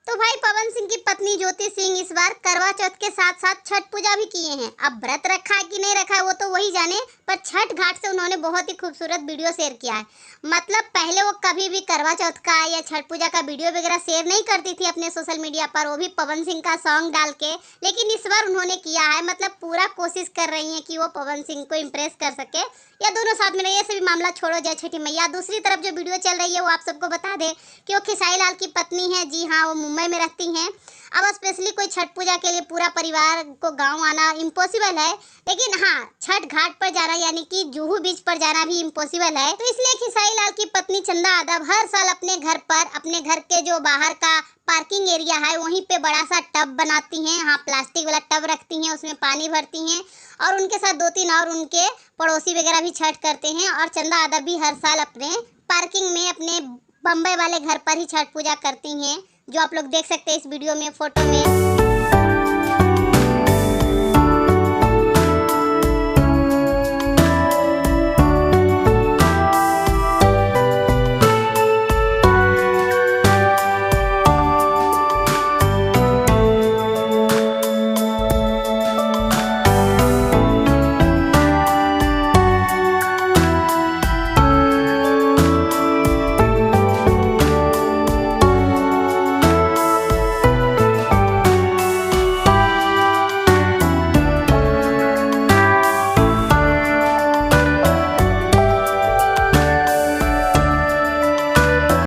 तो भाई पवन सिंह की पत्नी ज्योति सिंह इस बार करवा चौथ के साथ साथ छठ पूजा भी किए हैं। अब व्रत रखा है कि नहीं रखा है वो तो वही जाने, पर छठ घाट से उन्होंने बहुत ही खूबसूरत वीडियो शेयर किया है। मतलब पहले वो कभी भी करवा चौथ का या छठ पूजा का वीडियो वगैरह शेयर नहीं करती थी अपने सोशल मीडिया पर, वो भी पवन सिंह का सॉन्ग डाल के। लेकिन इस बार उन्होंने किया है, मतलब पूरा कोशिश कर रही है कि वो पवन सिंह को इम्प्रेस कर सके या दोनों साथ में रहे। ऐसे भी मामला छोड़ो, जय छठी मैया। दूसरी तरफ जो वीडियो चल रही है वो आप सबको बता दे कि वो खेसारी लाल की पत्नी है। जी हाँ, वो मुंबई में रहती हैं। अब स्पेशली कोई छठ पूजा के लिए पूरा परिवार को गांव आना इम्पॉसिबल है, लेकिन हाँ छठ घाट पर जाना यानी कि जुहू बीच पर जाना भी इम्पॉसिबल है। तो इसलिए खेसारी लाल की पत्नी चंदा यादव हर साल अपने घर पर, अपने घर के जो बाहर का पार्किंग एरिया है वहीं पे बड़ा सा टब बनाती हैं। हाँ, प्लास्टिक वाला टब रखती हैं, उसमें पानी भरती हैं और उनके साथ दो तीन और उनके पड़ोसी वगैरह भी छठ करते हैं। और चंदा यादव भी हर साल अपने पार्किंग में अपने बम्बई वाले घर पर ही छठ पूजा करती हैं, जो आप लोग देख सकते हैं इस वीडियो में, फोटो में।